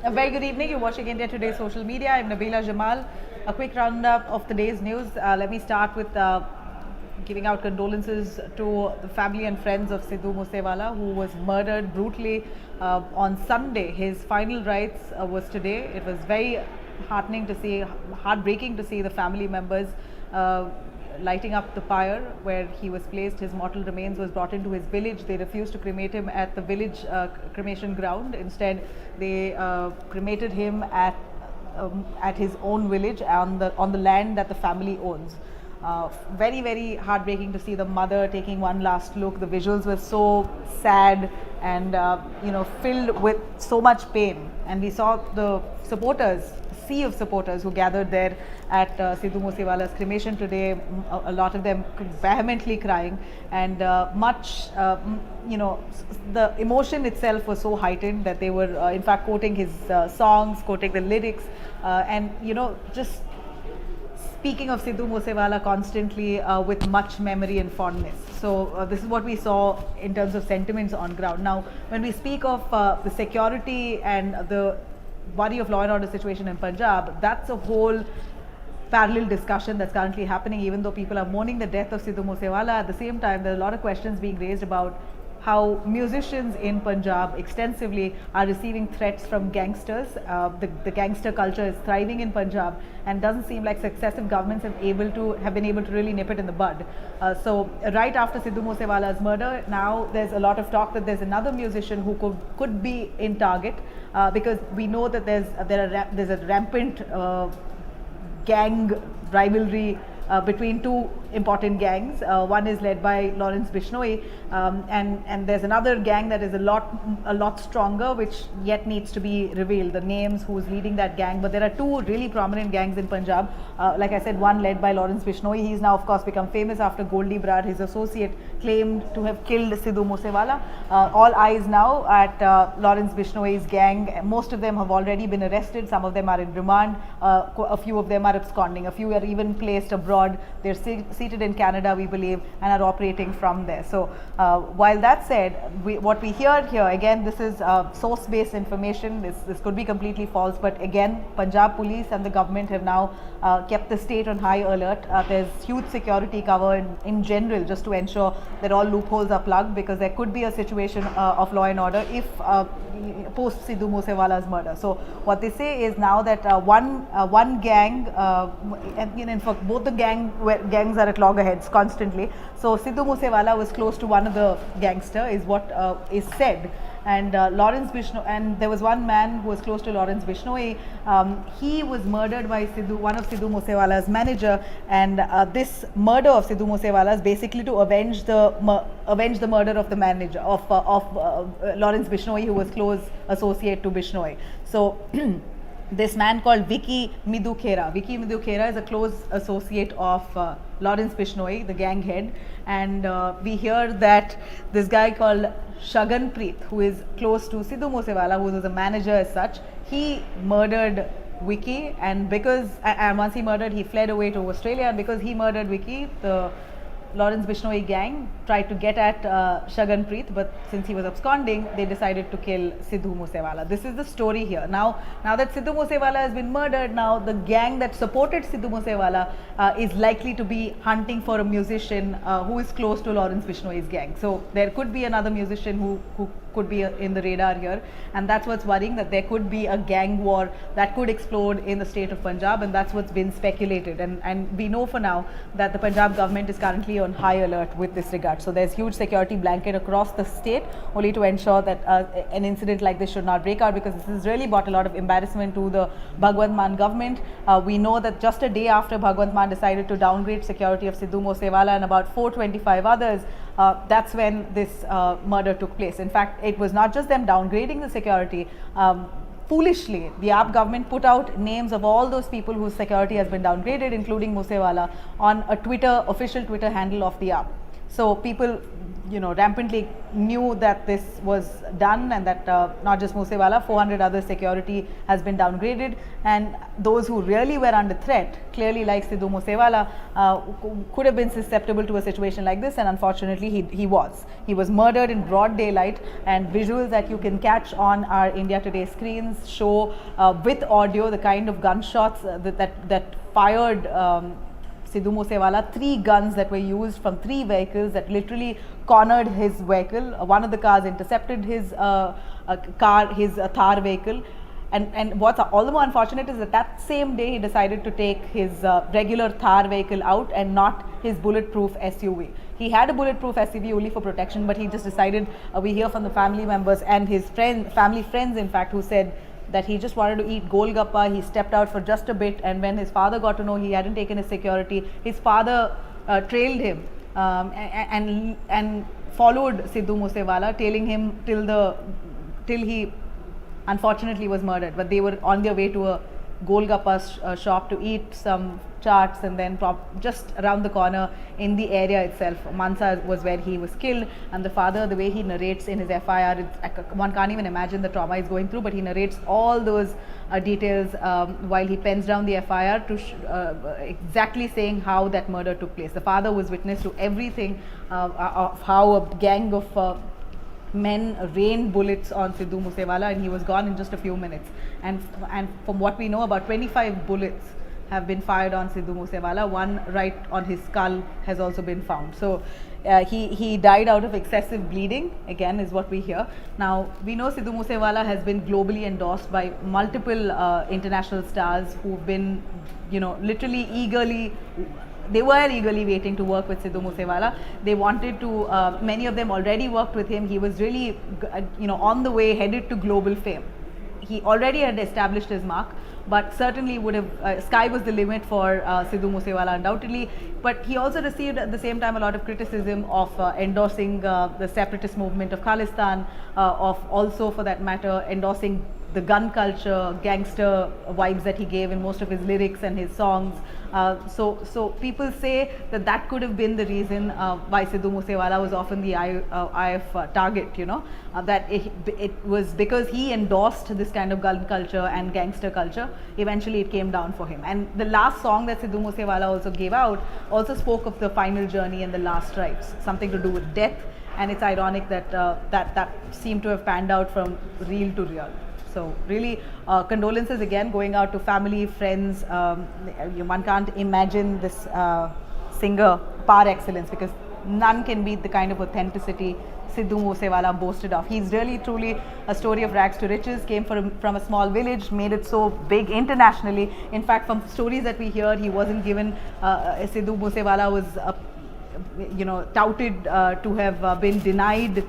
A very good evening. You're watching India Today Social Media. I'm Nabila Jamal. A quick roundup of the day's news. Let me start with giving out condolences to the family and friends of Sidhu Moosewala, who was murdered brutally on Sunday. His final rites was today. It was very heartening to see, heartbreaking to see the family members lighting up the pyre where he was placed. His mortal remains was brought into his village. They refused to cremate him at the village cremation ground. Instead, they cremated him at his own village on the land that the family owns. Very, very heartbreaking to see the mother taking one last look. The visuals were so sad and filled with so much pain. And we saw the supporters, sea of supporters who gathered there at Sidhu Moosewala's cremation today. A lot of them vehemently crying, and the emotion itself was so heightened that they were in fact quoting his songs, quoting the lyrics, and just speaking of Sidhu Moosewala constantly with much memory and fondness. So this is what we saw in terms of sentiments on ground. Now, when we speak of the security and the worry of law and order situation in Punjab, that's a whole parallel discussion that's currently happening. Even though people are mourning the death of Sidhu Moosewala, at the same time there are a lot of questions being raised about how musicians in Punjab extensively are receiving threats from gangsters. The gangster culture is thriving in Punjab, and doesn't seem like successive governments have been able to really nip it in the bud. So right after Sidhu Moosewala's murder, now there's a lot of talk that there's another musician who could be in target, because we know that there's a rampant gang rivalry between two important gangs. One is led by Lawrence Bishnoi, and there's another gang that is a lot stronger, which yet needs to be revealed, the names, who's leading that gang. But there are two really prominent gangs in Punjab. Like I said, one led by Lawrence Bishnoi. He's now of course become famous after Goldie Brar, his associate, claimed to have killed Sidhu Moosewala. All eyes now at Lawrence Bishnoi's gang. Most of them have already been arrested. Some of them are in remand. A few of them are absconding. A few are even placed abroad. They're seated in Canada, we believe, and are operating from there. So while that said, what we hear here, again, this is source-based information. This could be completely false, but again, Punjab police and the government have now kept the state on high alert. There's huge security cover in general, just to ensure that all loopholes are plugged, because there could be a situation of law and order if post Sidhu Moosewala's murder. So what they say is now that one gang, and in fact both the gangs are at loggerheads constantly. So Sidhu Moosewala was close to one of the gangster, is what is said. And Lawrence Bishnoi, and there was one man who was close to Lawrence Bishnoi. He was murdered by one of Sidhu Moosewala's manager, and this murder of Sidhu Moosewala is basically to avenge the murder of the manager of Lawrence Bishnoi, who was close associate to Bishnoi. So this man called Vicky Midhu Khera is a close associate of Lawrence Bishnoi, the gang head, and we hear that this guy called Shagan Preet, who is close to Sidhu Moosewala, who was a manager as such, he murdered Vicky, and once he murdered, he fled away to Australia, and because he murdered Vicky, the Lawrence Bishnoi gang tried to get at Shagan Preet, but since he was absconding, they decided to kill Sidhu Moosewala. This is the story here. Now that Sidhu Moosewala has been murdered, now the gang that supported Sidhu Moosewala is likely to be hunting for a musician who is close to Lawrence Bishnoi's gang. So there could be another musician who could be in the radar here, and that's what's worrying, that there could be a gang war that could explode in the state of Punjab, and that's what's been speculated. And we know for now that the Punjab government is currently on high alert with this regard. So there's huge security blanket across the state, only to ensure that an incident like this should not break out, because this has really brought a lot of embarrassment to the Bhagwant Mann government. We know that just a day after Bhagwant Mann decided to downgrade security of Sidhu Moosewala and about 425 others, that's when this murder took place. In fact, it was not just them downgrading the security. Foolishly, the AAP government put out names of all those people whose security has been downgraded, including Moosewala, on a official Twitter handle of the AAP. So people rampantly knew that this was done, and that not just Moosewala, 400 other security has been downgraded, and those who really were under threat, clearly like Sidhu Moosewala, could have been susceptible to a situation like this, and unfortunately he was murdered in broad daylight, and visuals that you can catch on our India Today screens show with audio the kind of gunshots that fired Sidhu Moosewala, 3 guns that were used from 3 vehicles that literally cornered his vehicle. One of the cars intercepted his Thar vehicle. And what's all the more unfortunate is that same day he decided to take his regular Thar vehicle out and not his bulletproof SUV. He had a bulletproof SUV only for protection, but he just decided, we hear from the family members and his family friends in fact, who said that he just wanted to eat Golgappa. He stepped out for just a bit, and when his father got to know he hadn't taken his security, his father trailed him and followed Sidhu Moosewala, tailing him till he unfortunately was murdered. But they were on their way to a Golgappa shop to eat some chaats, and then just around the corner in the area itself, Mansa was where he was killed. And the father, the way he narrates in his FIR, one can't even imagine the trauma he's going through, but he narrates all those details while he pens down the FIR to exactly saying how that murder took place. The father was witness to everything of how a gang of men rained bullets on Sidhu Moosewala, and he was gone in just a few minutes. And from what we know, about 25 bullets have been fired on Sidhu Moosewala. One right on his skull has also been found. So he died out of excessive bleeding, again, is what we hear. Now, we know Sidhu Moosewala has been globally endorsed by multiple international stars who've been, literally they were eagerly waiting to work with Sidhu Moosewala. They wanted to, many of them already worked with him. He was really, on the way, headed to global fame. He already had established his mark, but certainly would have, sky was the limit for Sidhu Moosewala undoubtedly. But he also received at the same time a lot of criticism of endorsing the separatist movement of Khalistan, of also, for that matter, endorsing the gun culture, gangster vibes that he gave in most of his lyrics and his songs. So people say that could have been the reason why Sidhu Moosewala was often the eye of target, that it was because he endorsed this kind of gun culture and gangster culture. Eventually it came down for him. And the last song that Sidhu Moosewala also gave out also spoke of the final journey and the last rites, something to do with death. And it's ironic that that seemed to have panned out from real to real. So really, condolences again going out to family, friends. One can't imagine this singer par excellence, because none can beat the kind of authenticity Sidhu Moosewala boasted of. He's really truly a story of rags to riches, came from a small village, made it so big internationally. In fact, from stories that we hear, he wasn't given, Sidhu Moosewala was touted to have been denied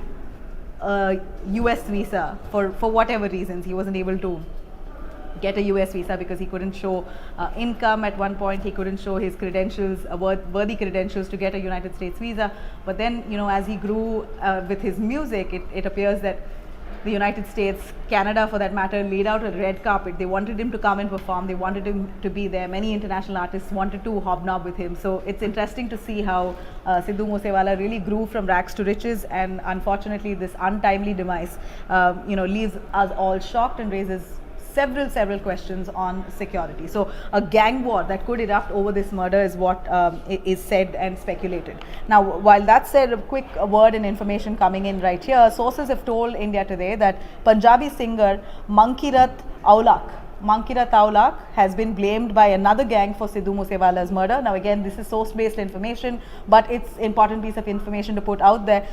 US visa for whatever reasons. He wasn't able to get a US visa because he couldn't show income at one point. He couldn't show his credentials, worthy credentials to get a United States visa. But then, as he grew with his music, it appears that the United States, Canada for that matter, laid out a red carpet. They wanted him to come and perform. They wanted him to be there. Many international artists wanted to hobnob with him. So it's interesting to see how Sidhu Moosewala really grew from rags to riches, and unfortunately this untimely demise leaves us all shocked and raises several questions on security. So a gang war that could erupt over this murder is what is said and speculated. Now, while that's said, a quick word and information coming in right here. Sources have told India Today that Punjabi singer Mankirat Aulak has been blamed by another gang for Sidhu Moosewala's murder. Now again, this is source-based information, but it's important piece of information to put out there.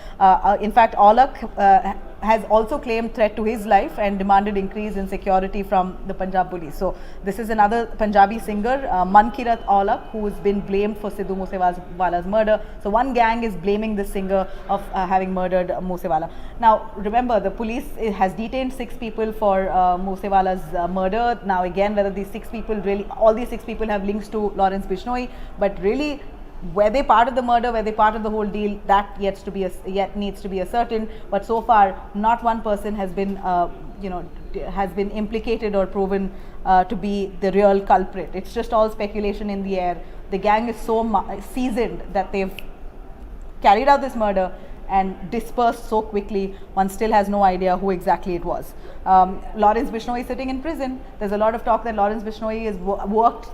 In fact, Aulak has also claimed threat to his life and demanded increase in security from the Punjab police. So this is another Punjabi singer, Mankirat Aulak, who has been blamed for Sidhu Moosewala's murder. So one gang is blaming this singer of having murdered Moosewala. Now remember, the police has detained 6 people for Moosewala's murder. Now again, whether these 6 people really, all these 6 people have links to Lawrence Bishnoi, but really, were they part of the murder, were they part of the whole deal, that yet needs to be ascertained. But so far, not one person has been has been implicated or proven to be the real culprit. It's just all speculation in the air. The gang is so seasoned that they've carried out this murder, and dispersed so quickly, one still has no idea who exactly it was. Lawrence Bishnoi is sitting in prison. There's a lot of talk that Lawrence Bishnoi has worked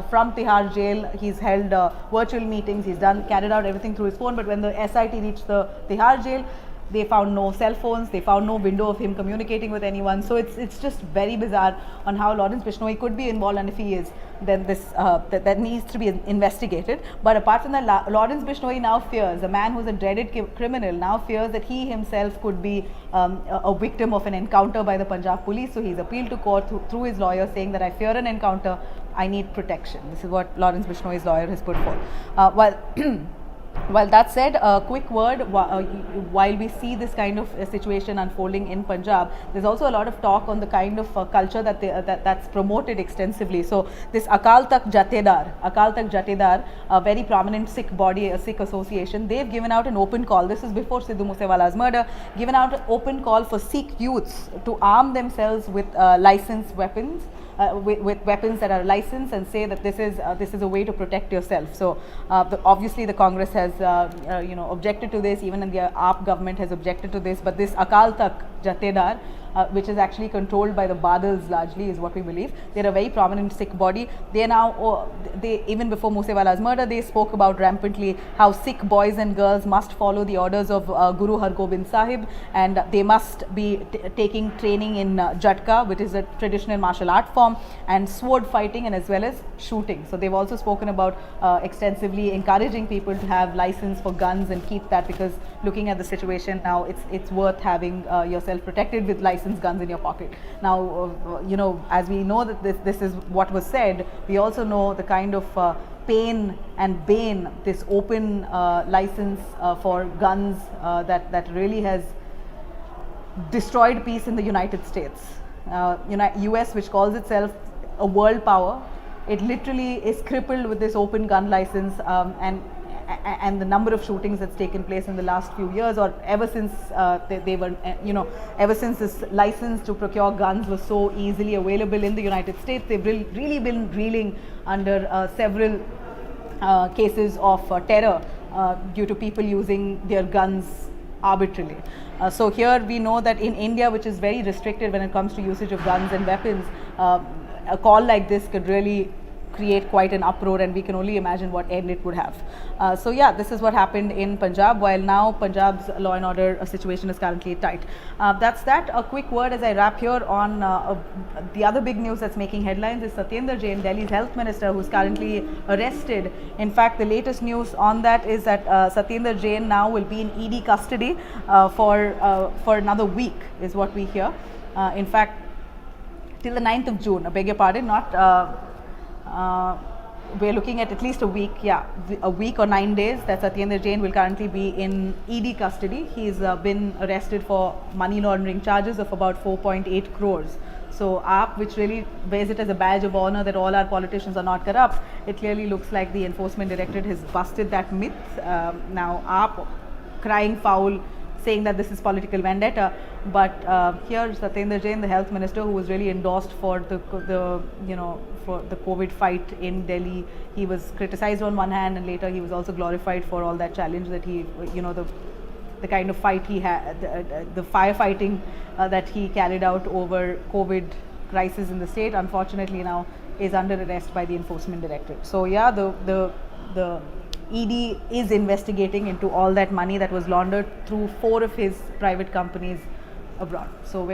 from Tihar jail. He's held virtual meetings, he's carried out everything through his phone, but when the SIT reached the Tihar jail, they found no cell phones, they found no window of him communicating with anyone. So it's just very bizarre on how Lawrence Bishnoi could be involved, and if he is, then this that needs to be investigated. But apart from that, Lawrence Bishnoi now fears, a man who's a dreaded criminal, now fears that he himself could be a victim of an encounter by the Punjab police. So he's appealed to court through his lawyer, saying that I fear an encounter, I need protection. This is what Lawrence Bishnoi's lawyer has put forth. Well, that said, a quick word, while we see this kind of situation unfolding in Punjab, there's also a lot of talk on the kind of culture that's promoted extensively. So this Akal Takht Jathedar, a very prominent Sikh body, a Sikh association, they've given out an open call. This is before Sidhu Moosewala's murder, given out an open call for Sikh youths to arm themselves with licensed weapons. With weapons that are licensed, and say that this is a way to protect yourself. So obviously the Congress has objected to this, even in the AAP government has objected to this, but this Akal Takht Jathedar, which is actually controlled by the Badals largely, is what we believe. They're a very prominent Sikh body. They are now, even before Moosewala's murder, they spoke about rampantly how Sikh boys and girls must follow the orders of Guru Har Gobind Sahib, and they must be taking training in Jatka, which is a traditional martial art form, and sword fighting, and as well as shooting. So they've also spoken about extensively encouraging people to have license for guns and keep that, because looking at the situation now, it's worth having yourself protected with licensed guns in your pocket. Now, as we know that this is what was said, we also know the kind of pain and bane this open license for guns that really has destroyed peace in the United States. US, which calls itself a world power, it literally is crippled with this open gun license, and the number of shootings that's taken place in the last few years, or ever since ever since this license to procure guns was so easily available in the United States, they've really been reeling under several cases of terror due to people using their guns arbitrarily. So here we know that in India, which is very restricted when it comes to usage of guns and weapons, a call like this could really create quite an uproar, and we can only imagine what end it would have. So yeah, this is what happened in Punjab, while now Punjab's law and order situation is currently tight. That's that. A quick word as I wrap here on the other big news that's making headlines is Satyendra Jain, Delhi's health minister, who's currently arrested. In fact, the latest news on that is that Satyendra Jain now will be in ED custody for another week, is what we hear. In fact, till the 9th of June, I beg your pardon, we're looking at least a week, a week or 9 days that Satyendra Jain will currently be in ED custody. He's been arrested for money laundering charges of about 4.8 crores. So AAP, which really wears it as a badge of honor that all our politicians are not corrupt, it clearly looks like the Enforcement Directorate has busted that myth. Now AAP crying foul, saying that this is political vendetta, but here Satyendra Jain, the health minister, who was really endorsed for the COVID fight in Delhi, he was criticized on one hand, and later he was also glorified for all that challenge that he, the kind of fight he had, the firefighting that he carried out over COVID crisis in the state. Unfortunately, now is under arrest by the Enforcement Directorate. So yeah, the ED is investigating into all that money that was laundered through 4 of his private companies abroad. So we're